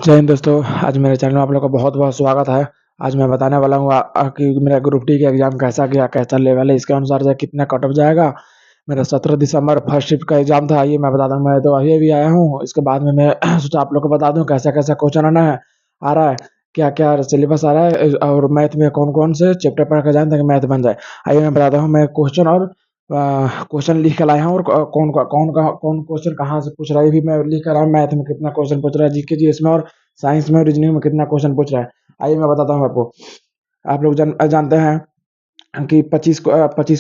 जय हिंद दोस्तों। आज मेरे चैनल में आप लोगों का बहुत-बहुत स्वागत है। आज मैं बताने वाला हूँ कि मेरा ग्रुप डी का एग्ज़ाम कैसा गया, कैसा लेवल है, इसके अनुसार जो है कितना कट ऑफ जाएगा। मेरा 17 दिसंबर फर्स्ट शिफ्ट का एग्ज़ाम था। ये मैं बता दूँ, मैं तो अभी-अभी आया हूँ। इसके बाद में मैं सोचा आप लोग को बता दूँ कैसा-कैसा क्वेश्चन आ रहा है, क्या-क्या सिलेबस आ रहा है और मैथ में कौन-कौन से चैप्टर पढ़ कर जाएँ ताकि मैथ बन जाए। आइए मैं बताता हूँ, मैं क्वेश्चन लिख के लाया हूँ और कौन क्वेश्चन कहाँ से पूछ रहा है ये भी मैं लिख कर आया हूँ। मैथ में कितना क्वेश्चन पूछ रहा है, जीके जीएस में और साइंस में, रीजनिंग में कितना क्वेश्चन पूछ रहा है। आइए मैं बताता हूँ आपको। आप लोग जानते हैं कि 25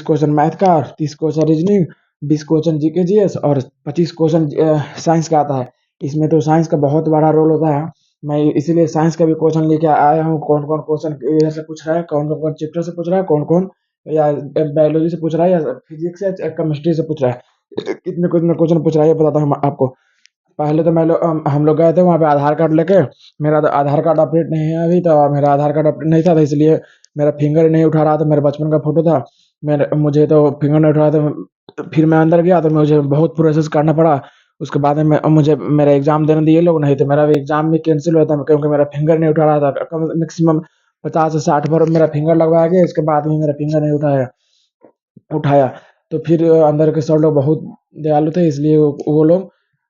क्वेश्चन मैथ का, 30 question reasoning, 20 question GK GS और 25 क्वेश्चन साइंस का आता है। इसमें तो साइंस का बहुत बड़ा रोल होता है। मैं इसीलिए साइंस का भी क्वेश्चन लेके आया हूँ। कौन-कौन क्वेश्चन इधर से पूछ रहा है, कौन-कौन चैप्टर से पूछ रहा है, कौन-कौन या बायोलॉजी से पूछ रहा है या फिजिक्स या केमिस्ट्री से पूछ रहा है। कितने-कितने क्वेश्चन पूछ रहा है ये बताता हूँ आपको। पहले तो हम लोग गए थे वहाँ पे आधार कार्ड लेके। मेरा तो आधार कार्ड अपडेट नहीं है अभी, तो मेरा आधार कार्ड अपडेट नहीं था, तो इसलिए मेरा फिंगर नहीं उठा रहा था। मेरे बचपन का फ़ोटो था। मुझे तो फिंगर नहीं उठ रहा था। तो फिर मैं अंदर गया तो मुझे बहुत प्रोसेस करना पड़ा। उसके बाद में मुझे मेरा एग्ज़ाम देने दिए लोग, नहीं तो मेरा भी एग्ज़ाम भी कैंसल हुआ था क्योंकि मेरा फिंगर नहीं उठा रहा था। कम मैक्सिमम 50 से 60 बार मेरा फिंगर लगवाया गया, इसके बाद भी मेरा फिंगर नहीं उठाया। तो फिर अंदर के सर लोग बहुत दयालु थे, इसलिए वो लोग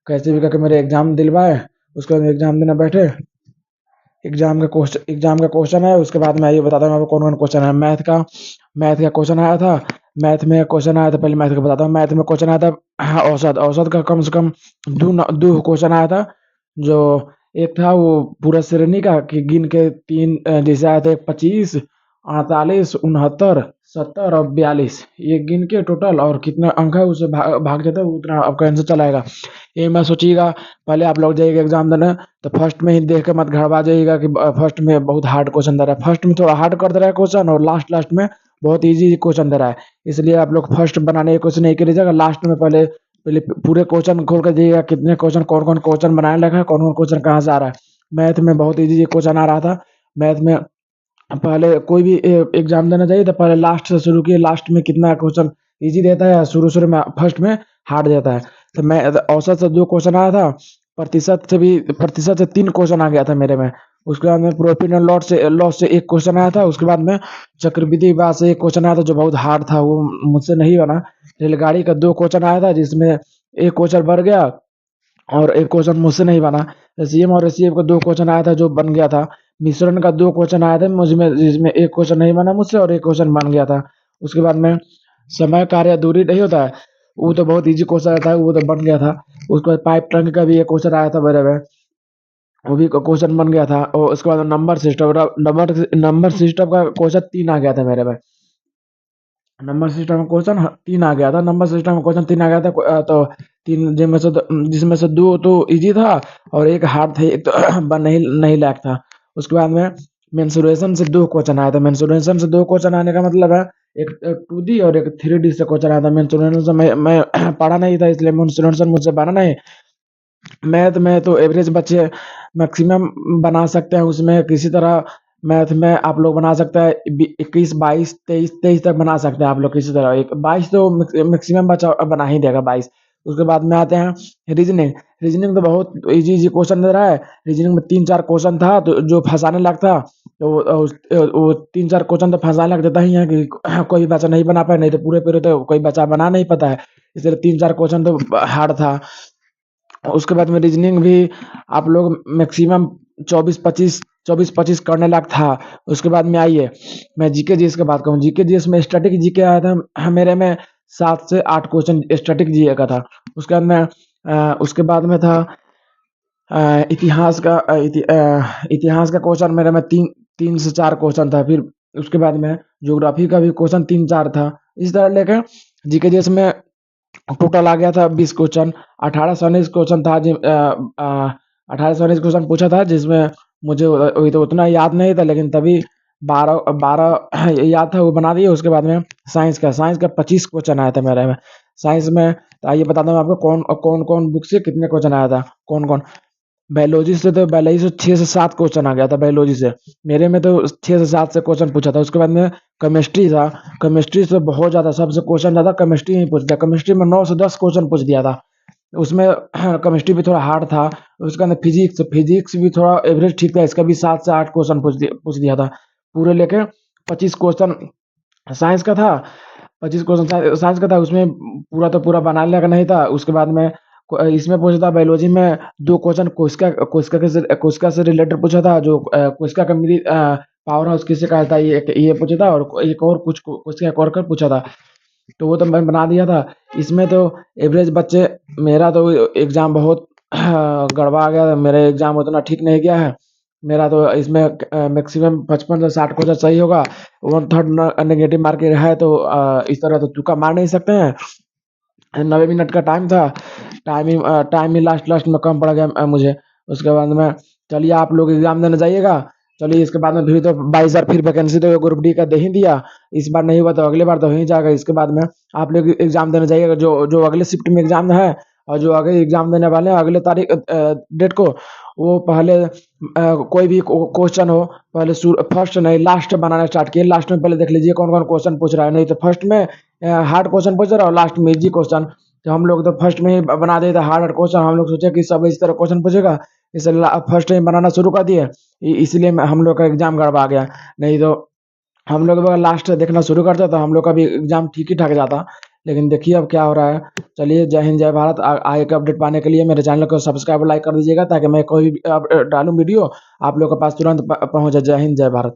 कैसे भी करके मेरे एग्ज़ाम दिलवाए। उसके बाद एग्ज़ाम देने बैठे। एग्ज़ाम का क्वेश्चन है, उसके बाद मैं ये बताता हूँ आपको कौन-कौन क्वेश्चन है। मैथ का क्वेश्चन आया था। पहले मैथ का बताता हूँ। मैथ में क्वेश्चन आया था, हाँ, औसत का कम से कम 2 क्वेश्चन आया था। जो एक था वो पूरा श्रेणी का कि गिन के 3 जैसे आए थे 25, 48, 69, 70 और 42। ये गिन के टोटल और कितना अंक है उससे भाग देते हैं, उतना आपका आंसर चला आएगा। ये मत सोचिएगा पहले आप लोग जाइएगा एग्ज़ाम देने तो फर्स्ट में ही देख के मत घबरा जाइएगा कि फर्स्ट में बहुत हार्ड क्वेश्चन दे रहा है। फर्स्ट में थोड़ा हार्ड कर दे रहा है क्वेश्चन और लास्ट में बहुत ईज़ी क्वेश्चन दे रहा है। इसलिए आप लोग फर्स्ट बनाने की कोशिश नहीं करिएगा, लास्ट में पहले पहले पूरे क्वेश्चन खोल कर देखिएगा कितने क्वेश्चन, कौन-कौन क्वेश्चन बनाने लगा है, कौन-कौन क्वेश्चन कहाँ से आ रहा है। मैथ में बहुत ईज़ी क्वेश्चन आ रहा था। मैथ में पहले कोई भी एग्ज़ाम देना चाहिए तो पहले लास्ट से शुरू किए, लास्ट में कितना क्वेश्चन ईज़ी देता है या शुरू-शुरू में फर्स्ट में हार्ड देता है। तो मैं औसत से 2 क्वेश्चन आया था, प्रतिशत से 3 क्वेश्चन आ गया था मेरे में। उसके बाद में प्रॉफिट एंड लॉस से 1 क्वेश्चन आया था। उसके बाद में चक्रवृद्धि ब्याज से 1 क्वेश्चन आया था जो बहुत हार्ड था, वो मुझसे नहीं बना। रेलगाड़ी का 2 क्वेश्चन आया था जिसमें 1 क्वेश्चन बढ़ गया और 1 क्वेश्चन मुझसे नहीं बना। एसईएम और एसईएफ का 2 क्वेश्चन आया था जो बन गया था। मिश्रण का 2 क्वेश्चन आया था मुझमें, जिसमें 1 क्वेश्चन नहीं बना मुझसे और 1 क्वेश्चन बन गया था। उसके बाद में समय, कार्य, दूरी नहीं होता है, वो तो बहुत ईज़ी क्वेश्चन रहता है, वो तो बन गया था। उसके बाद पाइप टंकी का भी एक क्वेश्चन आया था मेरे में, वो भी क्वेश्चन बन गया था। और उसके बाद नंबर सिस्टम का क्वेश्चन 3 आ गया था मेरे में। नंबर सिस्टम में क्वेश्चन 3 आ गया था। नंबर सिस्टम में क्वेश्चन 3 आ गया था। तो 3 जिसमें से 2 तो ईज़ी था और 1 हार्ड था, 1 तो बन नहीं लायक था। उसके बाद में मेंसुरेशन से 2 क्वेश्चन आया था। मेंसुरेशन से 2 क्वेश्चन आने का मतलब है, एक 2D और एक 3D से क्वेश्चन आया था। मेंसुरेशन से मैं पढ़ा नहीं था, इसलिए मेंसुरेशन मुझसे बना नहीं। मैथ में तो एवरेज बच्चे मैक्सिमम बना सकते हैं, उसमें किसी तरह मैथ में आप लोग बना सकते हैं 21, 22, 23 तक बना सकते हैं आप लोग किसी तरह। एक 22 तो मैक्सिमम बच्चा बना ही देगा 22। उसके बाद में आते हैं रीजनिंग। रीजनिंग तो बहुत इजी क्वेश्चन दे रहा है। रीजनिंग में 3-4 क्वेश्चन था तो जो फंसाने लगता, तो वो 3-4 क्वेश्चन तो फंसाने लग देता ही है कि कोई बच्चा नहीं बना पाए, नहीं तो पूरे तो कोई बच्चा बना नहीं पाता है। इसलिए 3-4 क्वेश्चन तो हार्ड था। उसके बाद में रीजनिंग भी आप लोग मैक्सिमम 24-25 करने लायक था। उसके बाद में आइए मैं जीके जीएस की बात करूँ। जीके जीएस में स्टैटिक जीके आया था मेरे में, 7 से 8 क्वेश्चन स्टैटिक जीके का था। उसके बाद में था इतिहास का क्वेश्चन मेरे में 3 से 4 क्वेश्चन था। फिर उसके बाद में ज्योग्राफी का भी क्वेश्चन 3-4 था। इस तरह लेके जीके जीएस में टोटल आ गया था 20 क्वेश्चन। 18 से 19 क्वेश्चन था 18 से 19 क्वेश्चन पूछा था, जिसमें मुझे वही तो उतना याद नहीं था, लेकिन तभी 12 याद था, वो बना दिए। उसके बाद में साइंस का 25 क्वेश्चन आया था मेरे में। साइंस में तो आइए बताता हूँ आपको कौन बुक से कितने क्वेश्चन आया था। कौन बायोलॉजी से 6 से 7 क्वेश्चन आ गया था बायोलॉजी से। मेरे में तो 6 से 7 से क्वेश्चन पूछा था। उसके बाद में केमिस्ट्री था। केमिस्ट्री से बहुत ज़्यादा, सबसे क्वेश्चन ज़्यादा केमिस्ट्री ही पूछ दिया। केमिस्ट्री में 9 से 10 क्वेश्चन पूछ दिया था। उसमें केमिस्ट्री भी थोड़ा हार्ड था। उसके अंदर फिजिक्स भी थोड़ा एवरेज ठीक था। इसका भी 7 से 8 क्वेश्चन पूछ दिया था। पूरे लेके 25 क्वेश्चन साइंस का था। 25 क्वेश्चन साइंस का था। उसमें पूरा तो पूरा बनाने का नहीं था। उसके बाद में इसमें पूछा था बायोलॉजी में 2 क्वेश्चन कोशिका से रिलेटेड पूछा था। जो कोशिका का पावर हाउस किसे कहा जाता है, ये पूछा था। और एक और कुछ कोशिका एक और कर पूछा था। तो वो तो मैं बना दिया था। इसमें तो एवरेज बच्चे, मेरा तो एग्जाम बहुत गड़बड़ा गया। मेरा एग्जाम उतना ठीक नहीं गया है। मेरा तो इसमें मैक्सिमम 55 से 60 क्वेश्चन सही होगा। 1/3 नेगेटिव मार्क है। तो इस तरह तो तुक्का मार नहीं सकते हैं। 90 मिनट का टाइम था। टाइम ही लास्ट लास्ट में कम पड़ गया मुझे। उसके बाद में चलिए आप लोग एग्जाम देने जाइएगा। चलिए इसके बाद में फिर तो 22 बार फिर वैकेंसी तो ग्रुप डी का दे ही दिया। इस बार नहीं हुआ तो अगले बार तो हो ही जाएगा। इसके बाद में आप लोग एग्जाम देने जाइएगा। जो जो अगले शिफ्ट में एग्जाम है और जो आगे एग्जाम देने वाले हैं अगले तारीख डेट को, वो पहले कोई भी क्वेश्चन हो, पहले फर्स्ट नहीं लास्ट बनाना स्टार्ट किए। लास्ट में पहले देख लीजिए कौन कौन क्वेश्चन पूछ रहा है। नहीं तो फर्स्ट में हार्ड क्वेश्चन पूछ रहा है और लास्ट में इजी क्वेश्चन। तो हम लोग तो फर्स्ट में ही बना दिए थे हार्ड हार्ड क्वेश्चन। हम लोग सोचे कि सब इस तरह क्वेश्चन पूछेगा, इसलिए फर्स्ट टाइम बनाना शुरू कर दिए। इसलिए हम लोग का एग्जाम गड़बड़ा गया। नहीं तो हम लोग अगर लास्ट देखना शुरू करते तो हम लोग का भी एग्जाम ठीक ही ठाक जाता। लेकिन देखिए अब क्या हो रहा है। चलिए जय हिंद जय भारत। आगे का अपडेट पाने के लिए मेरे चैनल को सब्सक्राइब और लाइक कर दीजिएगा, ताकि मैं कोई भी डालूं वीडियो आप लोग के पास तुरंत पहुंचे। जय हिंद जय भारत।